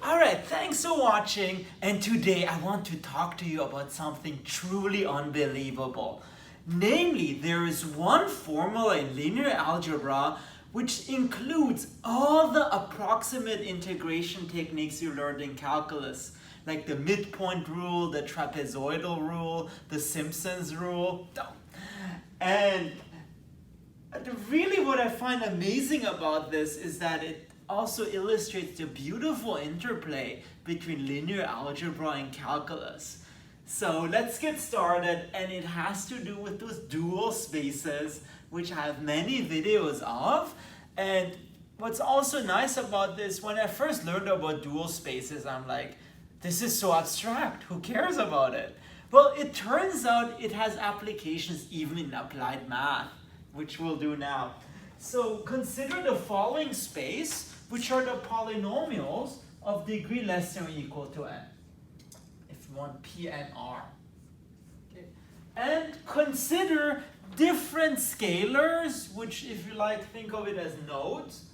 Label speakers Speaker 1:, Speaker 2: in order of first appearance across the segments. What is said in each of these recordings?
Speaker 1: Alright, thanks for watching, and today I want to talk to you about something truly unbelievable. Namely, there is one formula in linear algebra which includes all the approximate integration techniques you learned in calculus, like the midpoint rule, the trapezoidal rule, the Simpson's rule. And really what I find amazing about this is that it also illustrates the beautiful interplay between linear algebra and calculus. So let's get started, and it has to do with those dual spaces, which I have many videos of. And what's also nice about this, when I first learned about dual spaces, I'm like, this is so abstract, who cares about it? Well, it turns out it has applications even in applied math, which we'll do now. So consider the following space, which are the polynomials of degree less than or equal to n. If you want P and R. Okay. And consider different scalars, which if you like, think of it as nodes.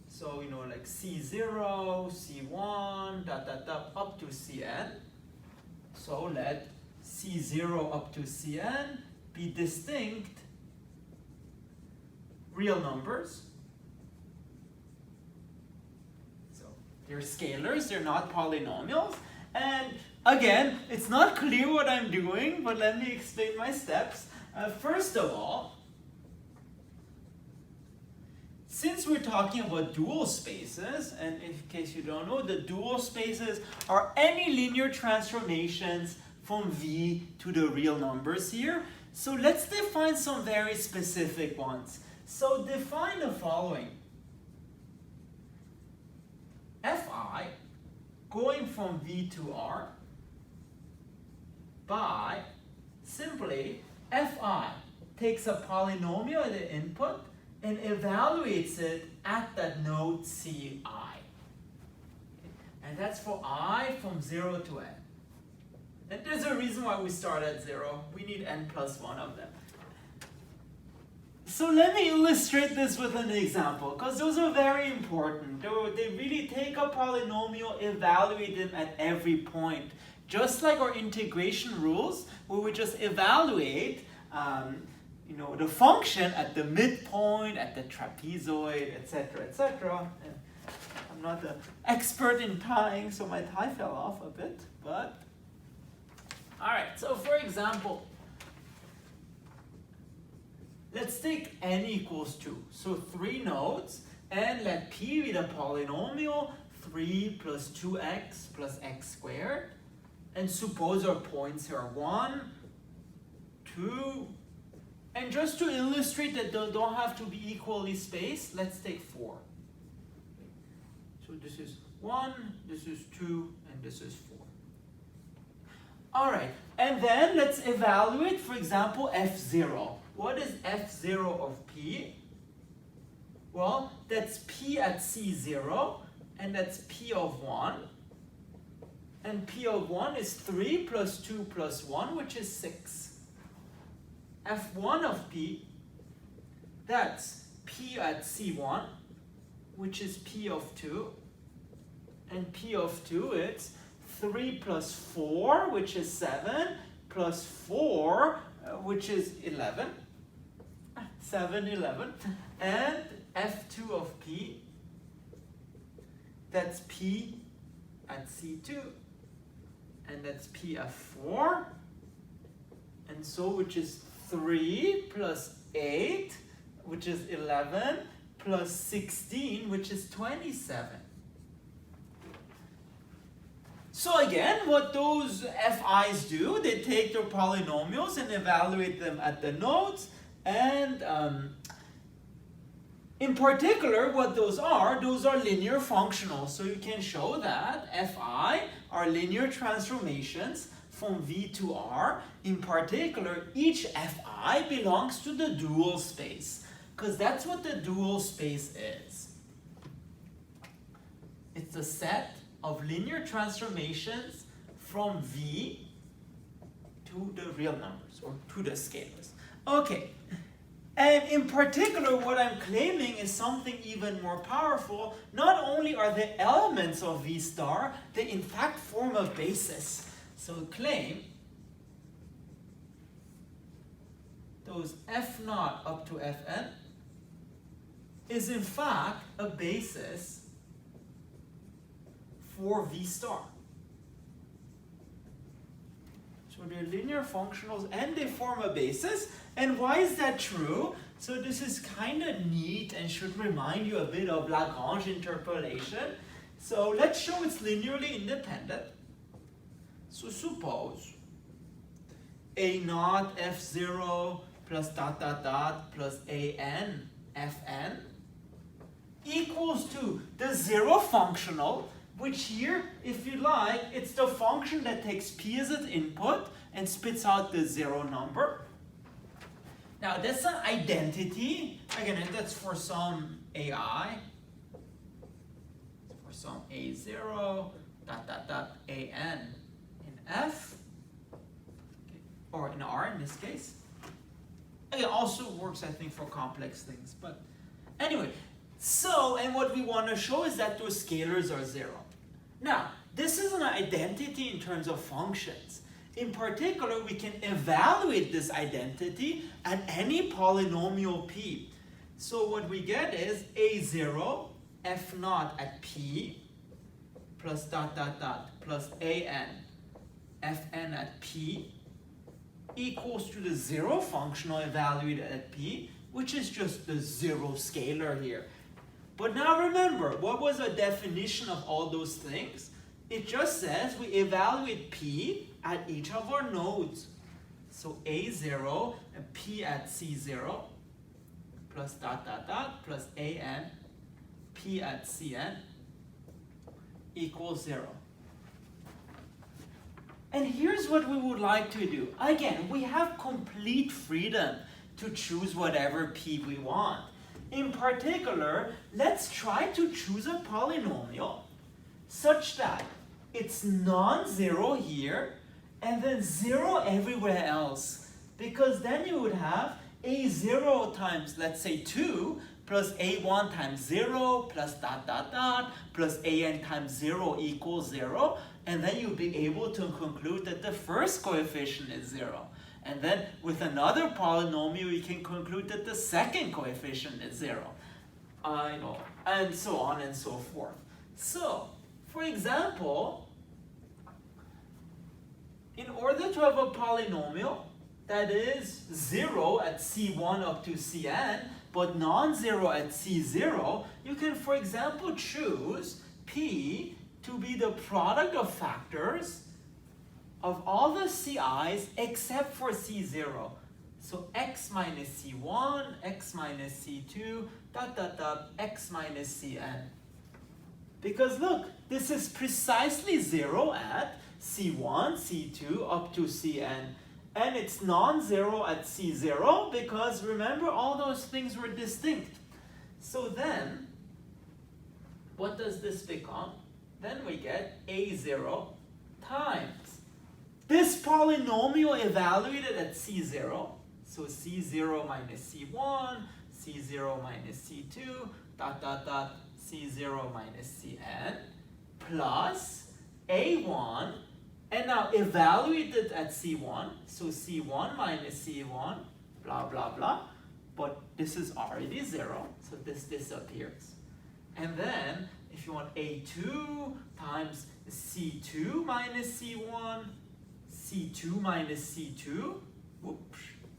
Speaker 1: So, like C0, C1, up to Cn. So let C0 up to Cn be distinct real numbers. They're scalars, they're not polynomials. And again, it's not clear what I'm doing, but let me explain my steps. First of all, since we're talking about dual spaces, and in case you don't know, the dual spaces are any linear transformations from V to the real numbers here. So let's define some very specific ones. So define the following. Fi going from V to R by simply Fi takes a polynomial at the input and evaluates it at that node Ci. And that's for I from 0 to n. And there's a reason why we start at 0. We need n plus 1 of them. So let me illustrate this with an example, because those are very important. They really take a polynomial, evaluate them at every point. Just like our integration rules, where we just evaluate the function at the midpoint, at the trapezoid, etc., etc. I'm not an expert in tying, so my tie fell off a bit, but all right. So for example, let's take n equals 2. So 3 nodes, and let P be the polynomial 3 plus 2x plus x squared. And suppose our points are 1, 2, and just to illustrate that they don't have to be equally spaced, let's take 4. So this is 1, this is 2, and this is 4. All right, and then let's evaluate, for example, f0. What is f0 of P? Well, that's P at C0, and that's P of 1. And P of 1 is 3 plus 2 plus 1, which is 6. f1 of P, that's P at C1, which is P of 2. And P of 2 is 3 plus 4, which is 7, plus 4, which is 11. 7, 11. And f2 of P, that's P at C2. And that's P of 4. And so, which is 3 plus 8, which is 11, plus 16, which is 27. So again, what those FIs do, they take their polynomials and evaluate them at the nodes. And in particular, what those are linear functionals. So you can show that Fi are linear transformations from V to R. In particular, each Fi belongs to the dual space, because that's what the dual space is. It's a set of linear transformations from V to the real numbers, or to the scalars. Okay, And in particular, what I'm claiming is something even more powerful. Not only are the elements of V star, they in fact form a basis. So claim those F naught up to Fn is in fact a basis for V star. So they're linear functionals and they form a basis. And why is that true? So this is kind of neat and should remind you a bit of Lagrange interpolation. So let's show it's linearly independent. So suppose A naught F0 plus dot dot dot plus AN Fn equals to the zero functional, which here, if you like, it's the function that takes P as its input and spits out the zero number. Now that's an identity. Again, that's for some AI. For some A0, dot dot dot AN in F, okay, or in R in this case. It also works, I think, for complex things. But anyway, so, and what we want to show is that those scalars are zero. Now, this is an identity in terms of functions. In particular, we can evaluate this identity at any polynomial P. So what we get is A0 F naught at P plus dot dot dot plus AN Fn at P equals to the zero functional evaluated at P, which is just the zero scalar here. But now remember, what was the definition of all those things? It just says we evaluate P at each of our nodes. So A0 and P at C0 plus dot dot dot plus AN P at Cn equals 0. And here's what we would like to do. Again, we have complete freedom to choose whatever P we want. In particular, let's try to choose a polynomial such that it's non-zero here and then 0 everywhere else. Because then you would have A0 times, let's say, 2 plus A1 times 0 plus dot dot dot plus AN times 0 equals 0. And then you'll be able to conclude that the first coefficient is 0. And then with another polynomial, you can conclude that the second coefficient is 0. And so on and so forth. So, for example, in order to have a polynomial that is 0 at C1 up to Cn, but non-zero at C0, you can, for example, choose P to be the product of factors of all the Ci's except for C0. So x minus C1, x minus C2, dot dot dot, x minus Cn. Because look, this is precisely 0 at C1, C2, up to Cn. And it's non-zero at C0 because remember all those things were distinct. So then, what does this become? Then we get A0 times this polynomial evaluated at C0. So C0 minus C1, C0 minus C2, dot dot dot, C0 minus Cn, plus A1, and now evaluated at C1, so C1 minus C1, blah, blah, blah, but this is already 0, so this disappears. And then, if you want A2 times C2 minus C1, C2 minus C2, whoops,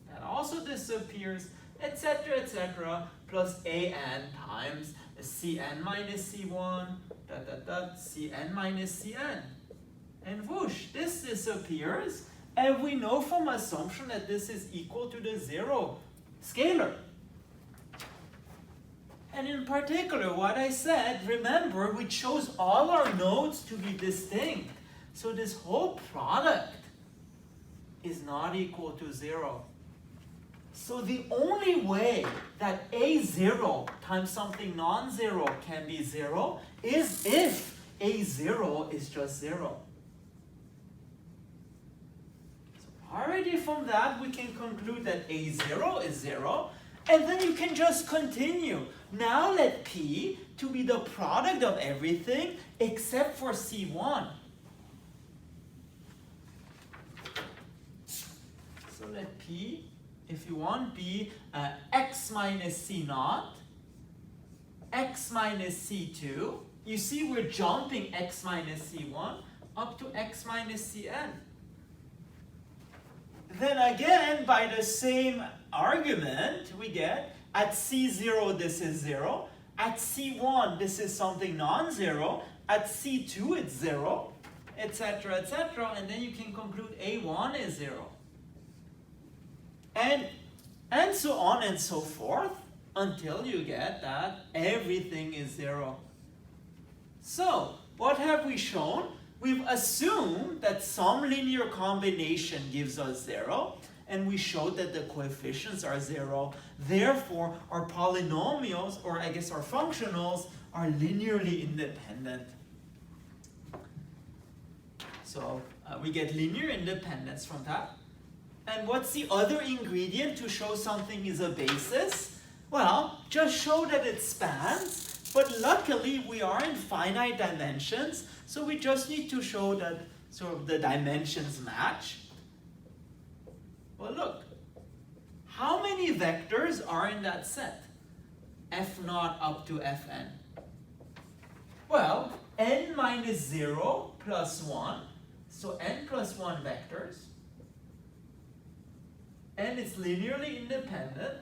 Speaker 1: that also disappears, etc., plus AN times Cn minus C1, dot, dot, dot, Cn minus Cn. And whoosh, this disappears, and we know from assumption that this is equal to the 0 scalar. And in particular, what I said, remember, we chose all our nodes to be distinct. So this whole product is not equal to 0. So the only way that A0 times something non-zero can be 0 is if A0 is just 0. So already from that, we can conclude that A0 is 0. And then you can just continue. Now let P to be the product of everything except for C1. So let P, if you want, be x minus C naught, x minus C2. You see we're jumping x minus C1 up to x minus Cn. Then again, by the same argument, we get at C0 this is 0, at C1 this is something non-zero, at C2 it's 0, etc., etc., and then you can conclude A1 is 0. And so on and so forth until you get that everything is 0. So, what have we shown? We've assumed that some linear combination gives us 0, and we showed that the coefficients are 0. Therefore, our polynomials, or I guess our functionals, are linearly independent. So we get linear independence from that. And what's the other ingredient to show something is a basis? Well, just show that it spans. But luckily, we are in finite dimensions, so we just need to show that sort of the dimensions match. Well, look, how many vectors are in that set? F naught up to Fn. Well, n minus 0 plus 1, so n plus 1 vectors. And it's linearly independent.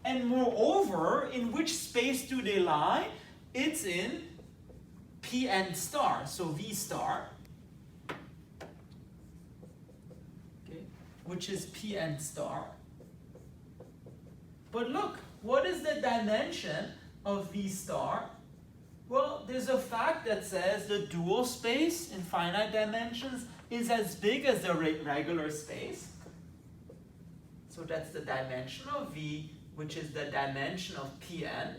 Speaker 1: And moreover, in which space do they lie? It's in Pn star, so V star, okay, which is Pn star. But look, what is the dimension of V star? Well, there's a fact that says the dual space in finite dimensions is as big as the regular space. So that's the dimension of V, which is the dimension of Pn.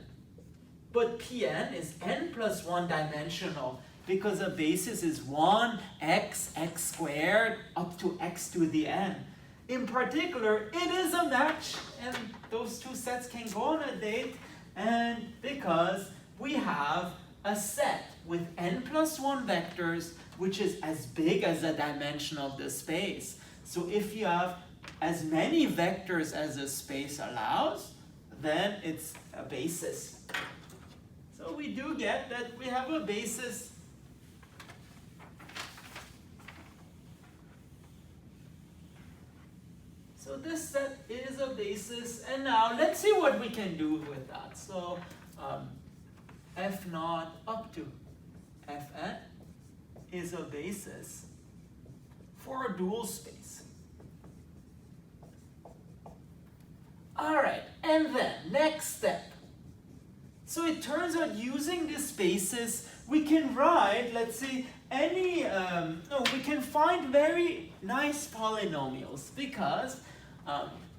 Speaker 1: But Pn is n plus 1 dimensional because a basis is 1x, x squared, up to x to the n. In particular, it is a match, and those two sets can go on a date, and because we have a set with n plus 1 vectors, which is as big as the dimension of the space. So if you have as many vectors as the space allows, then it's a basis. So we do get that we have a basis. So this set is a basis, and now let's see what we can do with that. So F naught up to Fn is a basis for a dual space. All right, and then next step. So it turns out using this basis, we can write, let's say, we can find very nice polynomials because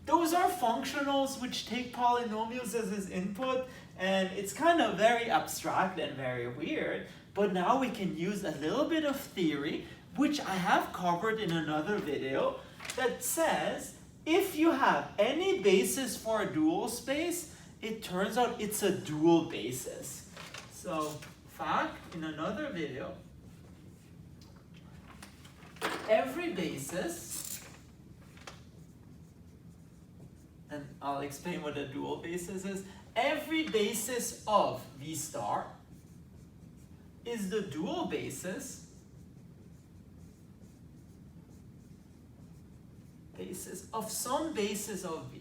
Speaker 1: those are functionals which take polynomials as its input, and it's kind of very abstract and very weird. But now we can use a little bit of theory, which I have covered in another video, that says if you have any basis for a dual space, it turns out it's a dual basis. So, fact, in another video, every basis, and I'll explain what a dual basis is, every basis of V star is the dual basis of some basis of V.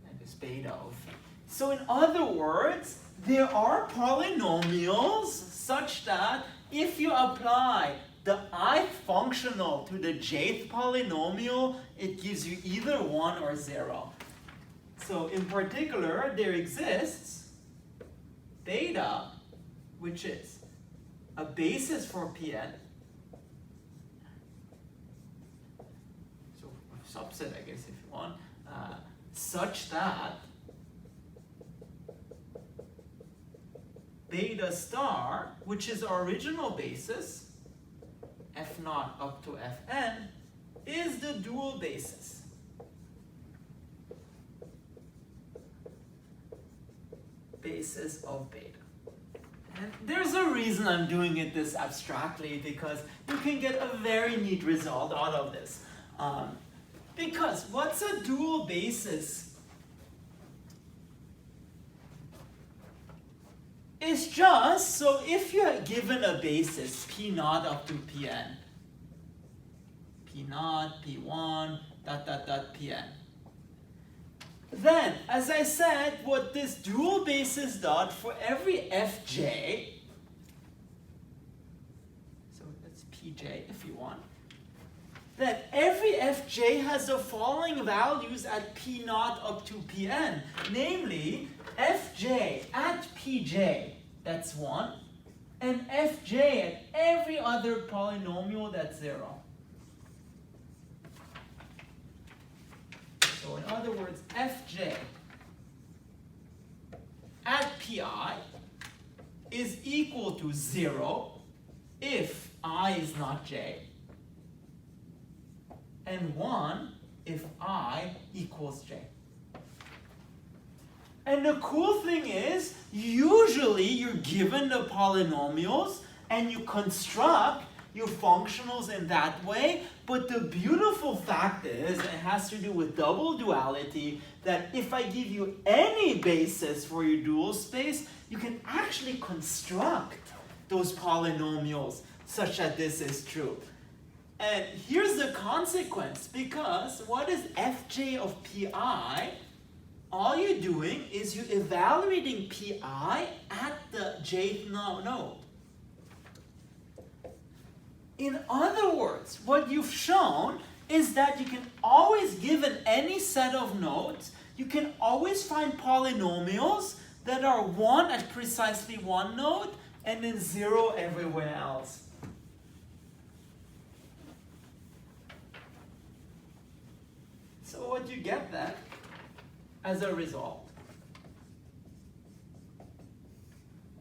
Speaker 1: And it's beta of V. So in other words, there are polynomials such that if you apply the ith functional to the jth polynomial, it gives you either 1 or 0. So in particular, there exists beta, which is a basis for Pn. So a subset, I guess, if you want, such that beta star, which is our original basis, F f naught up to fn is the dual basis. Basis of beta. And there's a reason I'm doing it this abstractly, because you can get a very neat result out of this. Because what's a dual basis? It's just, so if you're given a basis, p naught up to pn, p naught, p1, dot, dot, dot, pn. Then, as I said, what this dual basis does for every fj, so that's pj if you want, that every fj has the following values at p naught up to pn, namely fj at pj, that's 1, and fj at every other polynomial, that's 0. So in other words, fj at pi is equal to 0 if I is not j, and 1 if I equals j. And the cool thing is, usually you're given the polynomials and you construct your functionals in that way, but the beautiful fact is, it has to do with double duality, that if I give you any basis for your dual space, you can actually construct those polynomials such that this is true. And here's the consequence, because what is fj of pi? All you're doing is you're evaluating pi at the jth node. In other words, what you've shown is that you can always, given any set of nodes, you can always find polynomials that are 1 at precisely one node and then 0 everywhere else. So what you get then, as a result,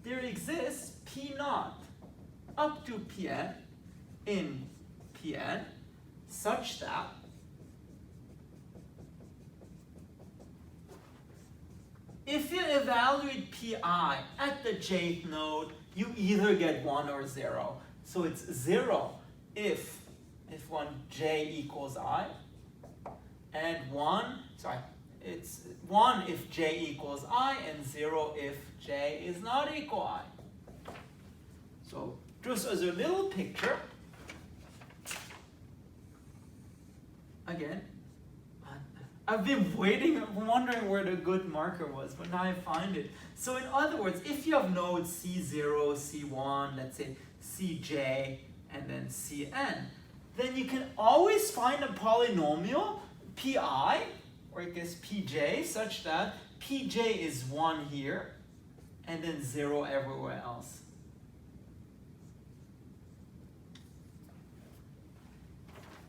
Speaker 1: there exists p naught up to pn in Pn such that if you evaluate pi at the jth node, you either get 1 or 0. So it's 0 if one j equals I, and it's 1 if j equals I, and 0 if j is not equal I. So just as a little picture, again, I've been wondering where the good marker was, but now I find it. So in other words, if you have nodes C0, C1, let's say Cj, and then Cn, then you can always find a polynomial, pi, or I guess pj, such that pj is 1 here, and then 0 everywhere else.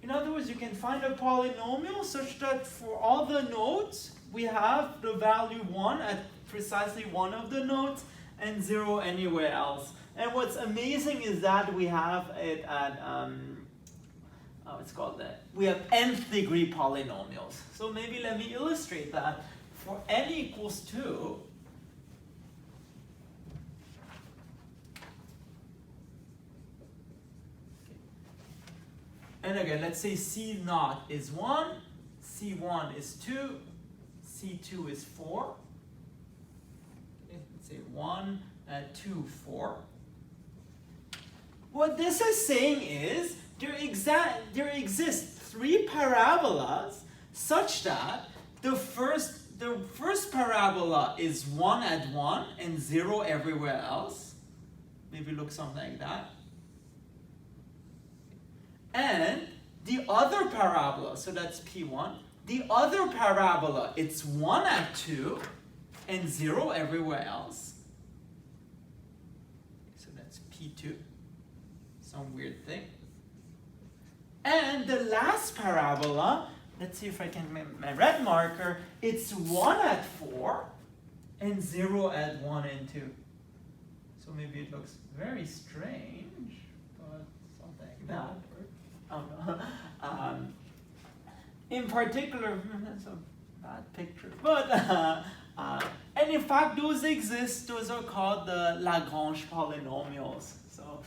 Speaker 1: In other words, you can find a polynomial such that for all the nodes, we have the value 1 at precisely one of the nodes and 0 anywhere else. And what's amazing is that we have it at, we have nth degree polynomials. So maybe let me illustrate that. For n equals 2, and again, let's say C naught is 1, C1 is 2, C2 is 4. Okay, let's say 1, 2, 4. What this is saying is there exist 3 parabolas such that the first parabola is 1 at 1 and 0 everywhere else. Maybe look something like that. And the other parabola, so that's P1, the other parabola, it's 1 at 2 and 0 everywhere else. So that's P2, some weird thing. And the last parabola, let's see if I can my red marker, it's 1 at 4 and 0 at 1 and 2. So maybe it looks very strange, but something like that. Oh no. In particular, that's a bad picture. But and in fact, those exist. Those are called the Lagrange polynomials. So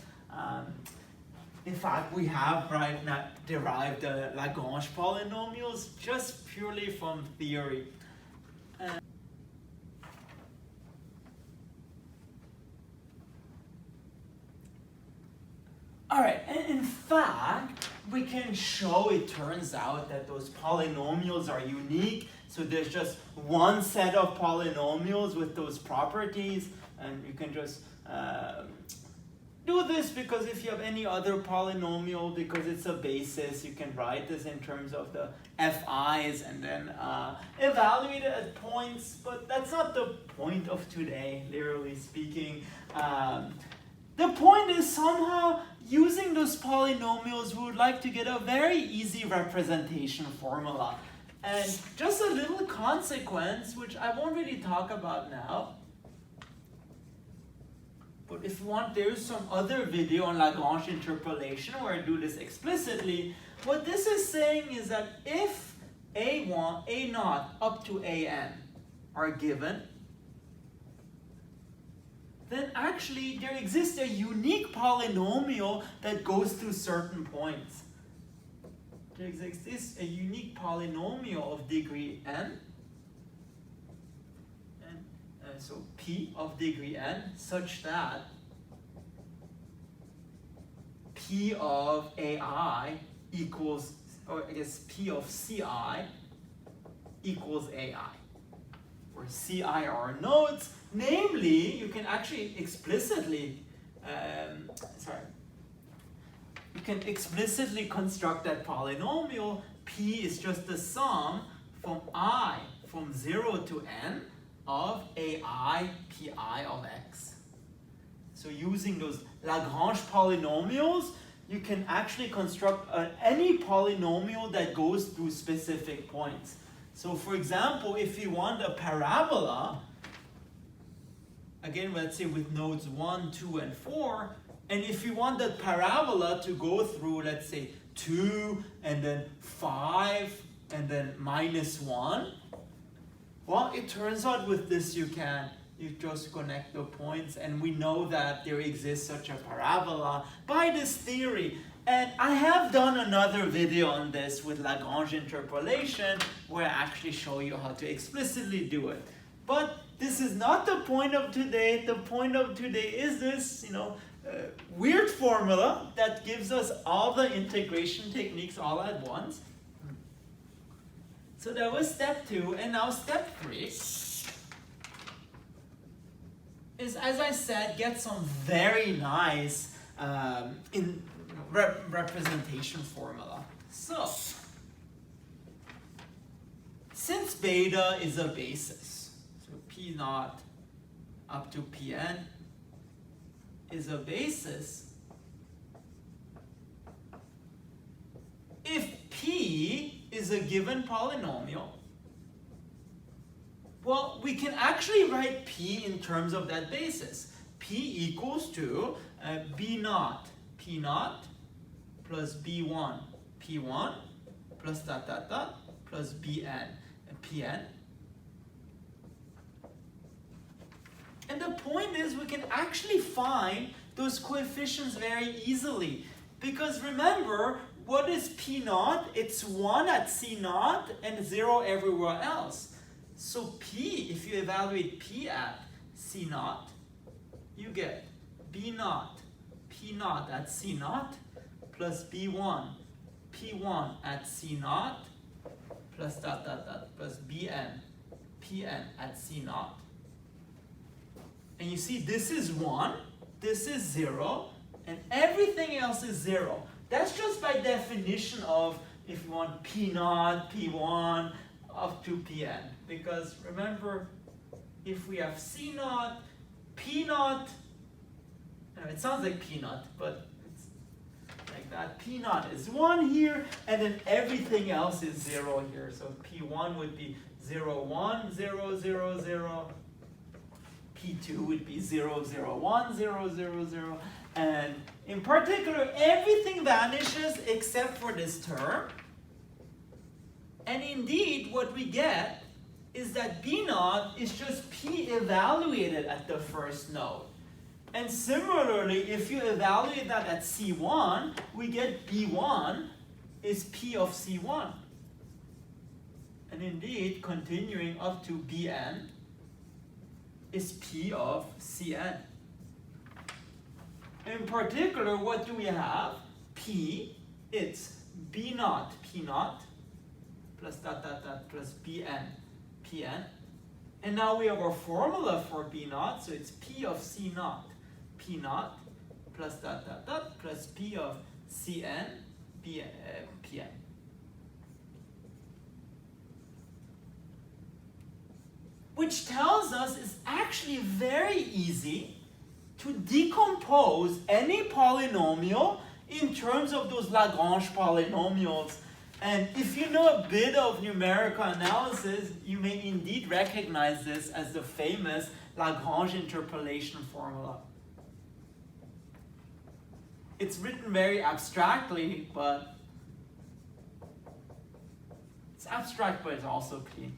Speaker 1: in fact, we have right now derived the Lagrange polynomials just purely from theory. All right, and in fact, we can show it turns out that those polynomials are unique. So there's just one set of polynomials with those properties, and you can just do this because if you have any other polynomial, because it's a basis, you can write this in terms of the fi's and then evaluate it at points. But that's not the point of today, literally speaking. The point is somehow using those polynomials, we would like to get a very easy representation formula. And just a little consequence, which I won't really talk about now. But if you want, there's some other video on Lagrange interpolation where I do this explicitly. What this is saying is that if A1, A0 up to AN are given, then actually there exists a unique polynomial that goes through certain points. There exists a unique polynomial of degree n, and so p of degree n, such that p of ai equals, or I guess p of ci equals ai, where ci are nodes. Namely, you can actually explicitly, you can explicitly construct that polynomial. P is just the sum from I, from 0 to n, of ai pi of x. So using those Lagrange polynomials, you can actually construct any polynomial that goes through specific points. So for example, if you want a parabola, again, let's say with nodes 1, 2, and 4, and if you want that parabola to go through, let's say, 2, and then 5, and then -1, well, it turns out with this you just connect the points, and we know that there exists such a parabola by this theory. And I have done another video on this with Lagrange interpolation, where I actually show you how to explicitly do it. But this is not the point of today. The point of today is this, weird formula that gives us all the integration techniques all at once. So that was step 2, and now step 3 is, as I said, get some very nice representation formula. So, since beta is a basis, so P0 up to Pn is a basis, if P is a given polynomial, well, we can actually write P in terms of that basis. P equals to B0, P0 plus B1, P1 plus dot dot dot plus Bn, Pn. And the point is we can actually find those coefficients very easily. Because remember, what is P0? It's 1 at C0 and 0 everywhere else. So P, if you evaluate P at C0, you get B0, P0 at C0 plus B1, P1 at C0 plus dot dot dot plus Bn, Pn at C0. And you see this is 1, this is 0, and everything else is 0. That's just by definition of if you want P0, P1 up to Pn. Because remember, if we have C0, P0, it sounds like P0, but it's like that. P0 is 1 here, and then everything else is 0 here. So P1 would be 0, 1, 0, 0, 0. P2 would be 0, 0, 1, 0, 0, 0. And in particular, everything vanishes except for this term. And indeed, what we get is that B0 is just P evaluated at the first node. And similarly, if you evaluate that at C1, we get B1 is P of C1. And indeed, continuing up to Bn is P of Cn. In particular, what do we have? P, it's B0, P0, plus dot, dot, dot, plus Bn, Pn. And now we have our formula for B0, so it's P of C0, P0, plus dot, dot, dot, plus P of Cn, Pn. Which tells us it's actually very easy to decompose any polynomial in terms of those Lagrange polynomials. And if you know a bit of numerical analysis, you may indeed recognize this as the famous Lagrange interpolation formula. It's written very abstractly, but it's abstract, but it's also clean.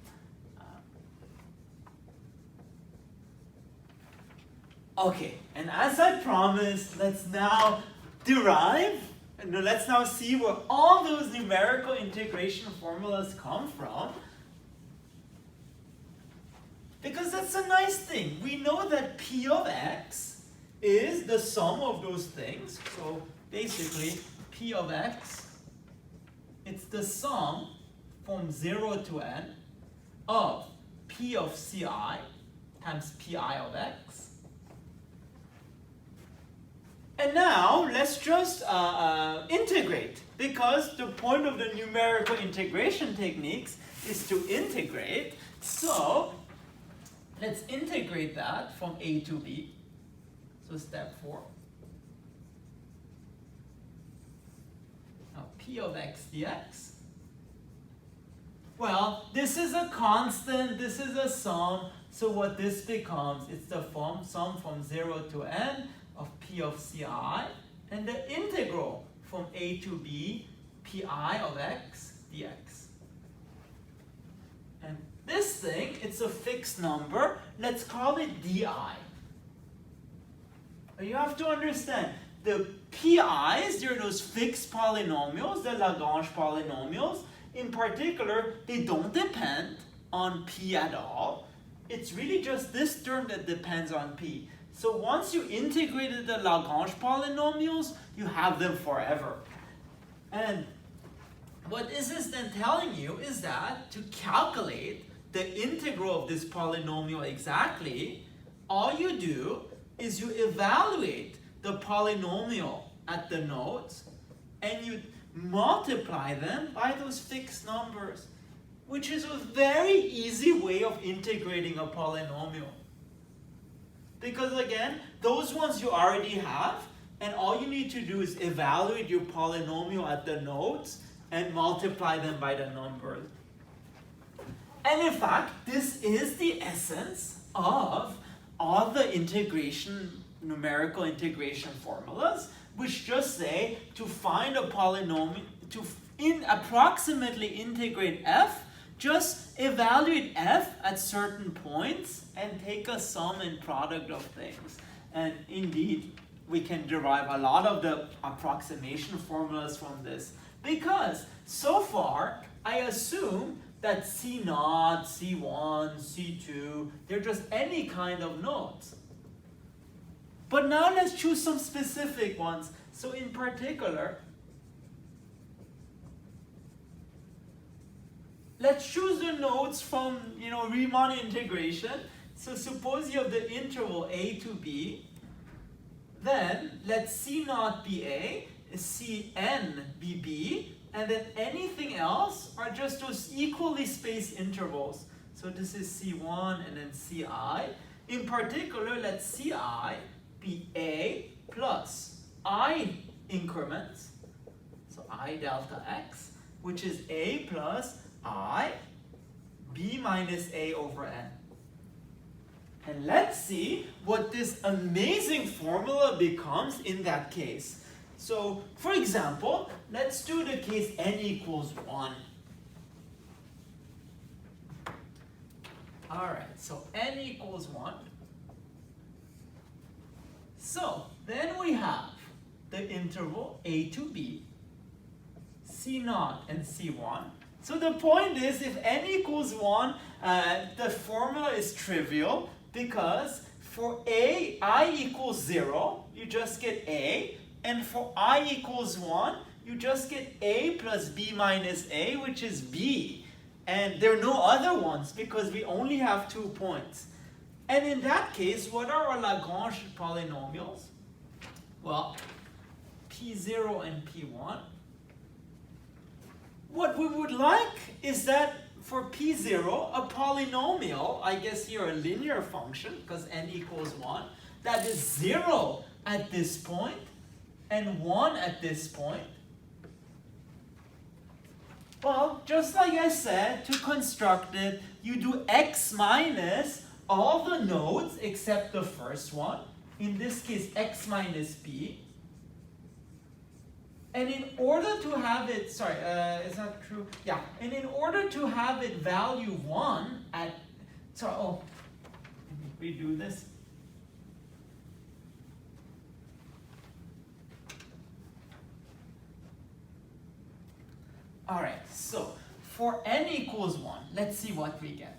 Speaker 1: Okay, and as I promised, let's now derive, and let's now see where all those numerical integration formulas come from. Because that's a nice thing. We know that P of x is the sum of those things. So basically, P of x, it's the sum from 0 to n of P of Ci times Pi of x. And now, let's just integrate, because the point of the numerical integration techniques is to integrate. So, let's integrate that from a to b. So, step 4. Now, P of x dx. Well, this is a constant, this is a sum. So, what this becomes, it's the sum from 0 to n of P of Ci, and the integral from a to b, Pi of x dx. And this thing, it's a fixed number. Let's call it di. You have to understand, the Pi's, they're those fixed polynomials, the Lagrange polynomials. In particular, they don't depend on P at all. It's really just this term that depends on P. So once you integrated the Lagrange polynomials, you have them forever. And what this is then telling you is that to calculate the integral of this polynomial exactly, all you do is you evaluate the polynomial at the nodes and you multiply them by those fixed numbers, which is a very easy way of integrating a polynomial. Because again, those ones you already have, and all you need to do is evaluate your polynomial at the nodes and multiply them by the numbers. And in fact, this is the essence of all the numerical integration formulas, which just say to find a polynomial, to approximately integrate f, just evaluate f at certain points and take a sum and product of things. And indeed, we can derive a lot of the approximation formulas from this. Because so far, I assume that C0, C1, C2, they're just any kind of nodes. But now let's choose some specific ones. So in particular, let's choose the nodes from, Riemann integration. So suppose you have the interval a to b. Then let C0 be a, Cn be b, and then anything else are just those equally spaced intervals. So this is C1 and then Ci. In particular, let Ci be a plus I increments, so I delta x, which is a plus I b minus a over n. And let's see what this amazing formula becomes in that case. So, for example, let's do the case n equals 1. All right, so n equals 1. So, then we have the interval a to b, c0 and c1. So the point is, if n equals 1, the formula is trivial because for I equals 0, you just get a, and for I equals 1, you just get a plus b minus a, which is b. And there are no other ones because we only have 2 points. And in that case, what are our Lagrange polynomials? Well, p0 and p1. What we would like is that for p0, a polynomial, I guess here a linear function, because n equals 1, that is 0 at this point and 1 at this point. Well, just like I said, to construct it, you do x minus all the nodes except the first one. In this case, x minus b. And in order to have it, sorry, is that true? Yeah, and in order to have it value 1 at, sorry, oh, let me redo this. All right, so for n equals 1, let's see what we get.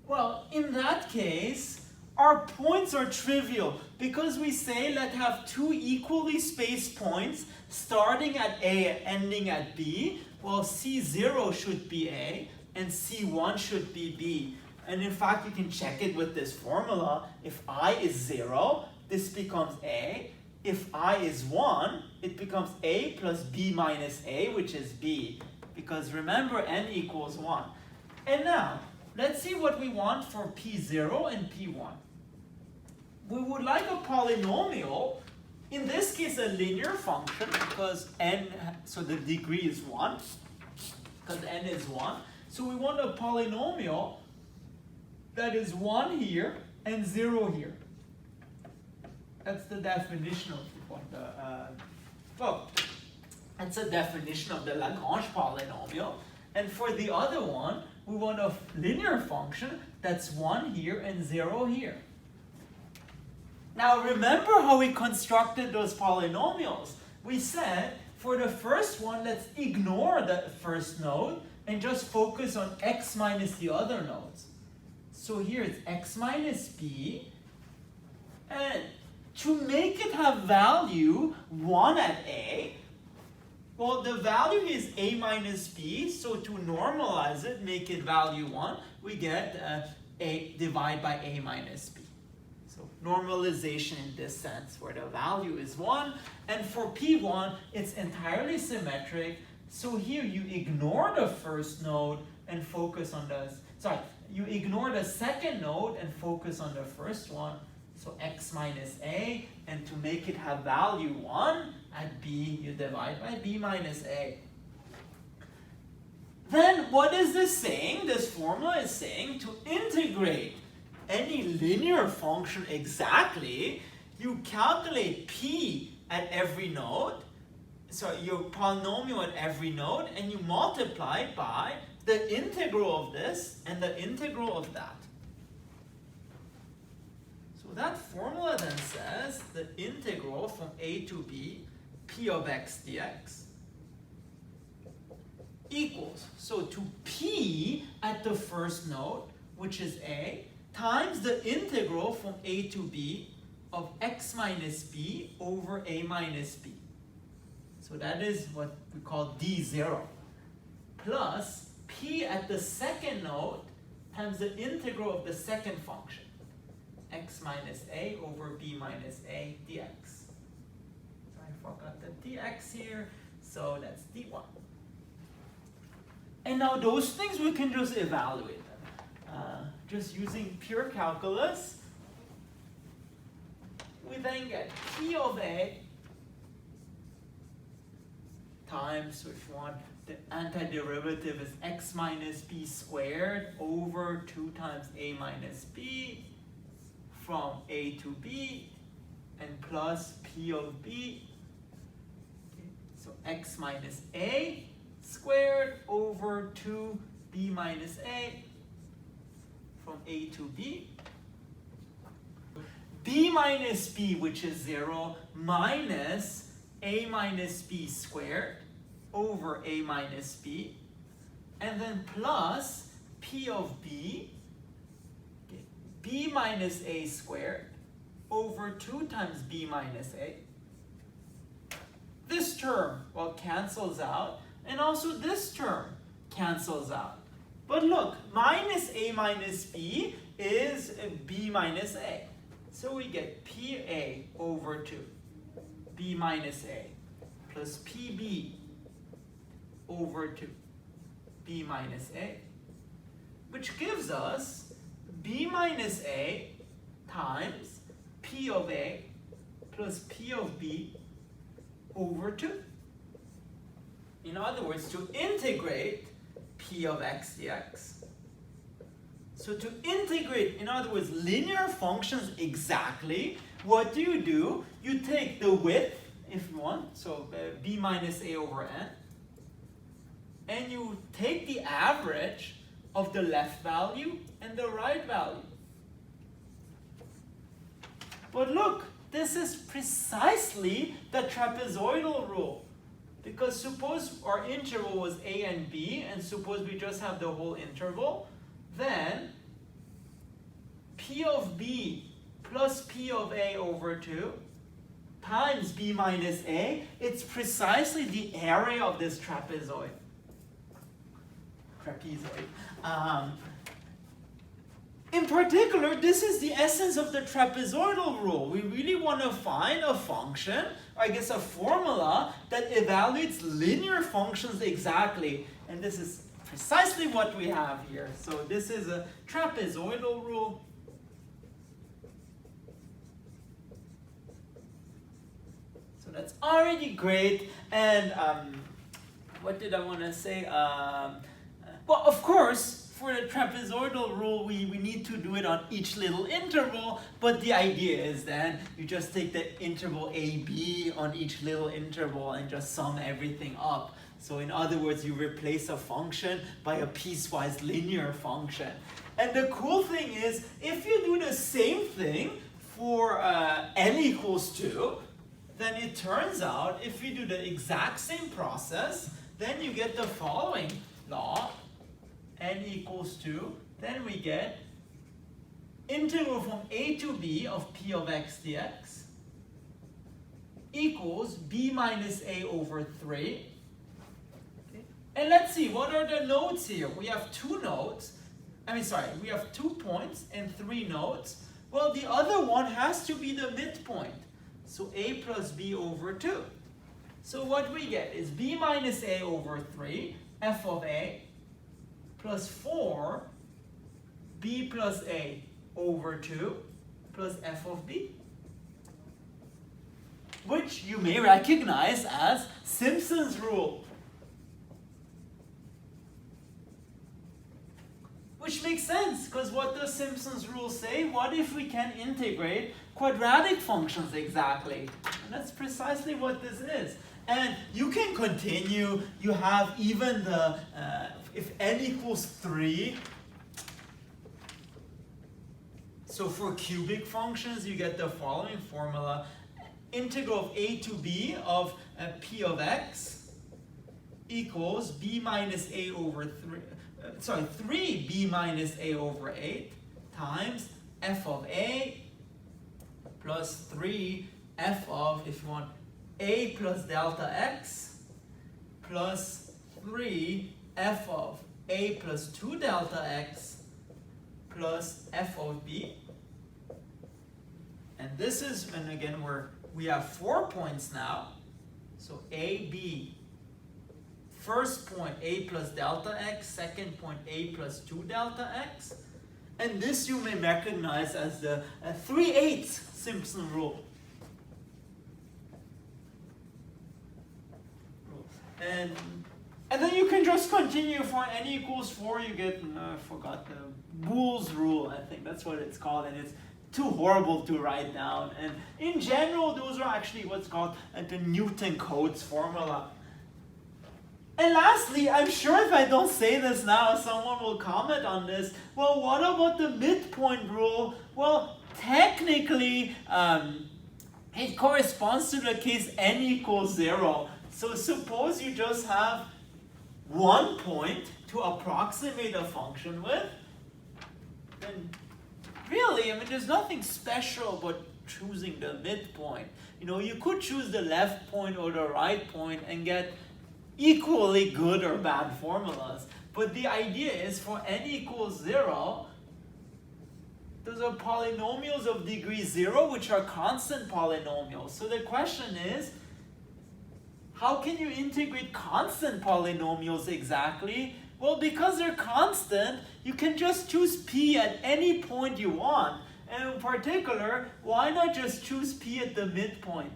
Speaker 1: Well, in that case, our points are trivial because we say let's have 2 equally spaced points starting at A and ending at B. Well, C0 should be A and C1 should be B. And in fact, you can check it with this formula. If I is 0, this becomes A. If I is 1, it becomes A plus B minus A, which is B. Because remember, n equals 1. And now, let's see what we want for P0 and P1. We would like a polynomial, in this case a linear function, because n, so the degree is 1, because n is 1. So we want a polynomial that is 1 here and 0 here. That's the definition of well, that's a definition of the Lagrange polynomial. And for the other one, we want a linear function that's 1 here and 0 here. Now remember how we constructed those polynomials. We said for the first one, let's ignore the first node and just focus on x minus the other nodes. So here it's x minus b, and to make it have value 1 at a, well, the value is a minus b, so to normalize it, make it value 1, we get a divided by a minus b. So normalization in this sense, where the value is 1, and for p1, it's entirely symmetric, so here you ignore the first node and focus on the, you ignore the second node and focus on the first one. So x minus a, and to make it have value 1 at b, you divide by b minus a. Then what is this saying? This formula is saying to integrate any linear function exactly, you calculate p at every node, so your polynomial at every node, and you multiply it by the integral of this and the integral of that. That formula then says the integral from a to b, p of x dx, equals, so to p at the first node, which is a, times the integral from a to b of x minus b over a minus b. So that is what we call d0, plus p at the second node times the integral of the second function, x minus a over b minus a dx. So I forgot the dx here, so that's d1. And now those things we can just evaluate them. Just using pure calculus, we then get p of a times, if you want, the antiderivative is x minus b squared over 2 times a minus b from a to b and plus p of b. Okay, so x minus a squared over 2b minus a from a to b. b minus b, which is 0, minus a minus b squared over a minus b, and then plus p of b, okay, b minus a squared over 2 times b minus a. This term, well, cancels out, and also this term cancels out. But look, minus a minus b is b minus a. So we get pa over 2, b minus a, plus pb over 2, b minus a, which gives us b minus a times p of a plus p of b over 2. In other words, to integrate p of x dx. So to integrate, in other words, linear functions exactly, what do? You take the width, if you want, so b minus a over n, and you take the average of the left value and the right value. But look, this is precisely the trapezoidal rule. Because suppose our interval was a and b, and suppose we just have the whole interval, then p of b plus p of a over 2 times b minus a, it's precisely the area of this trapezoid. In particular, this is the essence of the trapezoidal rule. We really want to find a function, or I guess a formula, that evaluates linear functions exactly. And this is precisely what we have here. So this is a trapezoidal rule. So that's already great. And what did I want to say? Well, of course, for the trapezoidal rule, we need to do it on each little interval, but the idea is that you just take the interval AB on each little interval and just sum everything up. So in other words, you replace a function by a piecewise linear function. And the cool thing is, if you do the same thing for n equals 2, then it turns out, if you do the exact same process, then you get the following law. N equals 2, then we get integral from a to b of p of x dx equals b minus a over 3. Okay. And let's see, what are the nodes here? We have 2 nodes. We have 2 points and 3 nodes. Well, the other one has to be the midpoint. So a plus b over 2. So what we get is b minus a over 3, f of a, plus 4 b plus a over 2 plus f of b, which you may recognize as Simpson's rule. Which makes sense, because what does Simpson's rule say? What if we can integrate quadratic functions exactly? And that's precisely what this is. And you can continue, you have even the, if n equals 3, so for cubic functions, you get the following formula. Integral of a to b of p of x equals b minus a over 3b minus a over 8 times f of a plus 3 f of, if you want, a plus delta x plus 3 f of a plus 2 delta x plus f of b. And this is, and again, we have 4 points now. So a, b, first point a plus delta x, second point a plus 2 delta x. And this you may recognize as the 3/8 Simpson rule. And And then you can just continue for n equals 4, you get, I forgot the Boole's rule, I think that's what it's called, and it's too horrible to write down. And in general, those are actually what's called the Newton codes formula. And lastly, I'm sure if I don't say this now, someone will comment on this. Well, what about the midpoint rule? Well, technically, it corresponds to the case n equals 0. So suppose you just have one point to approximate a function with, then really, I mean, there's nothing special about choosing the midpoint. You know, you could choose the left point or the right point and get equally good or bad formulas. But the idea is for n equals 0, those are polynomials of degree 0, which are constant polynomials. So the question is, how can you integrate constant polynomials exactly? Well, because they're constant, you can just choose p at any point you want. And in particular, why not just choose p at the midpoint?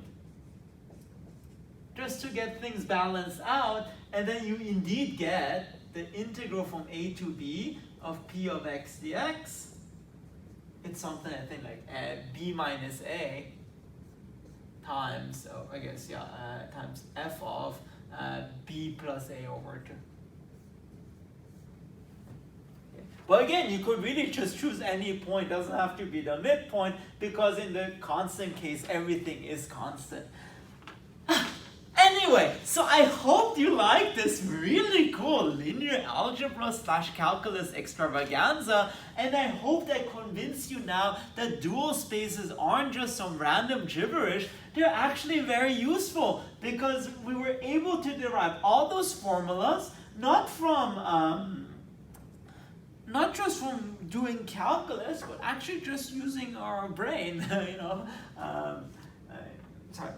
Speaker 1: Just to get things balanced out, and then you indeed get the integral from a to b of p of x dx. It's something I think like b minus a times, I guess, yeah, times f of b plus a over 2. But again, you could really just choose any point, doesn't have to be the midpoint, because in the constant case, everything is constant. Anyway, so I hope you like this really cool linear algebra / calculus extravaganza, and I hope that convinced you now that dual spaces aren't just some random gibberish, they're actually very useful, because we were able to derive all those formulas, not just from doing calculus, but actually just using our brain, you know. Sorry.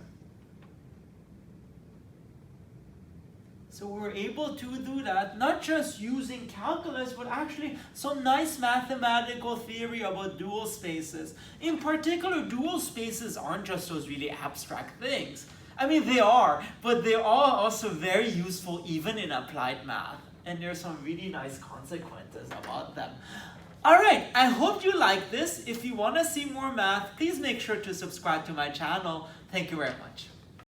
Speaker 1: So we're able to do that, not just using calculus, but actually some nice mathematical theory about dual spaces. In particular, dual spaces aren't just those really abstract things. I mean, they are, but they are also very useful even in applied math. And there's some really nice consequences about them. Alright, I hope you like this. If you want to see more math, please make sure to subscribe to my channel. Thank you very much.